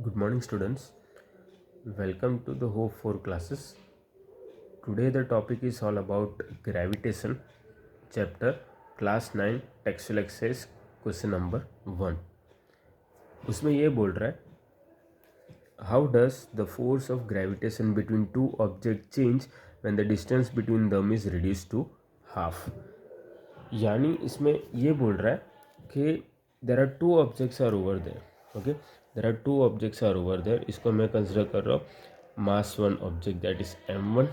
Good morning, students. Welcome to the Hope for classes. Today, the topic is all about gravitation, chapter class 9 textual exercise question number 1. उसमें ये बोल रहा है how does the force of gravitation between two objects change when the distance between them is reduced to half. यानी इसमें ये बोल रहा है कि there are two objects are over there. Okay, there are two objects are over there. इसको मैं consider कर रहा हूँ mass one object that is m1.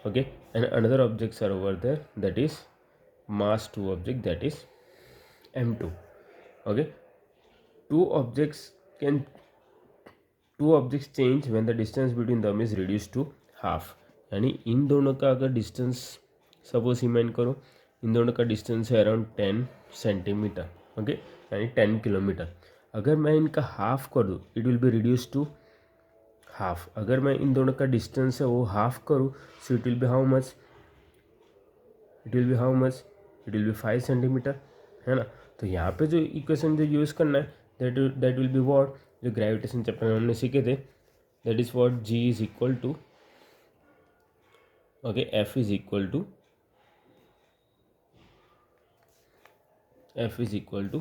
Okay, and another objects are over there that is mass 2 object that is m2. Okay, two objects change when the distance between them is reduced to half. यानी इन दोनों का अगर distance suppose imagine करो, इन दोनों का distance है around 10 centimetre. Okay, यानी 10 kilometre. अगर मैं इनका हाफ कर दूँ it will be reduce to half. अगर मैं इन दोनों का डिस्टेंस है वो हाफ करूँ so it will be how much, it will B 5 centimetre, है ना. तो यहाँ पे जो इक्वेशन जो यूज़ करना है दैट विल बी व्हाट, जो ग्रेविटेशन चैप्टर में हमने सीखे थे, that is what G is equal to, okay, F is equal to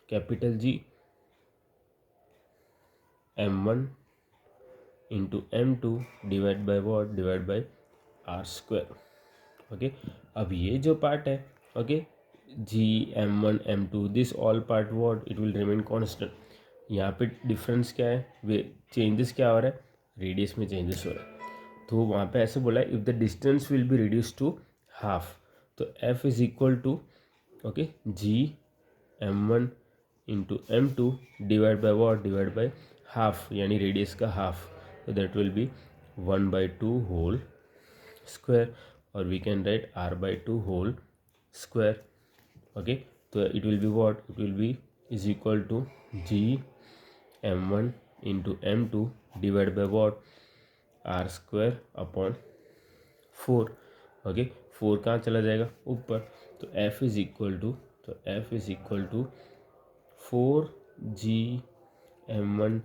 capital G m1 into m2 divide by what, divide by R square. Okay, अब ये जो part है, okay, G m1 m2 this all part what it will remain constant. यहाँ पे difference क्या है, वे changes क्या हो रहा है, रेडियस में चेंजेस हो रहा है. तो वहाँ पे ऐसे बोला है if the distance will be reduce to half, तो f is equal to, okay, G m1 into m2 divide by what, divide by half, यानी रेडियस का हाफ. तो that will be 1/2 whole square, और we can write r/2 whole square. Okay, तो it will be what, it will be is equal to G m1 into m2 divide by what, r square upon 4. Okay, 4 कहाँ चला जाएगा, ऊपर. तो f is equal to 4g m1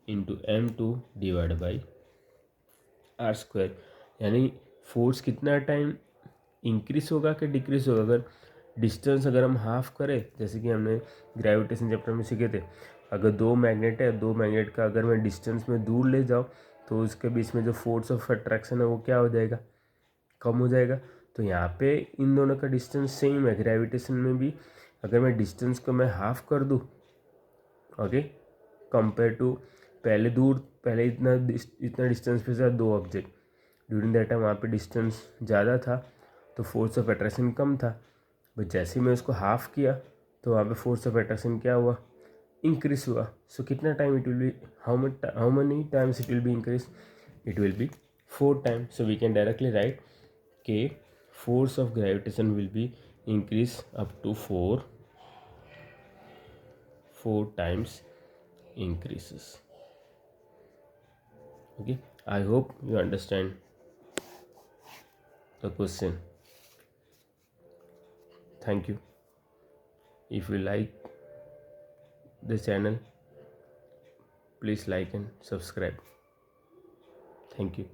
into m2 divide by R square. यानी force कितना time increase होगा कि decrease होगा. अगर डिस्टेंस अगर हम हाफ करें, जैसे कि हमने ग्रेविटेशन चैप्टर में सीखे थे, अगर दो मैग्नेट है, दो मैग्नेट का अगर मैं डिस्टेंस में दूर ले जाऊँ तो उसके बीच में जो फोर्स ऑफ अट्रैक्शन है वो क्या हो जाएगा, कम हो जाएगा. तो यहाँ पे इन दोनों का डिस्टेंस सेम है. ग्रेविटेशन में भी अगर मैं डिस्टेंस को मैं हाफ कर दूँ, ओके, कंपेयर टू पहले इतना डिस्टेंस पे था दो ऑब्जेक्ट, ड्यूरिंग दैट टाइम वहाँ पे डिस्टेंस ज़्यादा था तो फोर्स ऑफ अट्रैक्शन कम था. बट जैसे ही मैं उसको हाफ किया तो वहाँ पे फोर्स ऑफ अट्रैक्शन क्या हुआ, इंक्रीज हुआ. सो कितना time it will be, how many times it will be increase, it will be 4 times. So we can directly write के force of gravitation will be increase up to 4 times increases. Okay, I hope you understand the question. Thank you. If you like the channel, please like and subscribe. Thank you.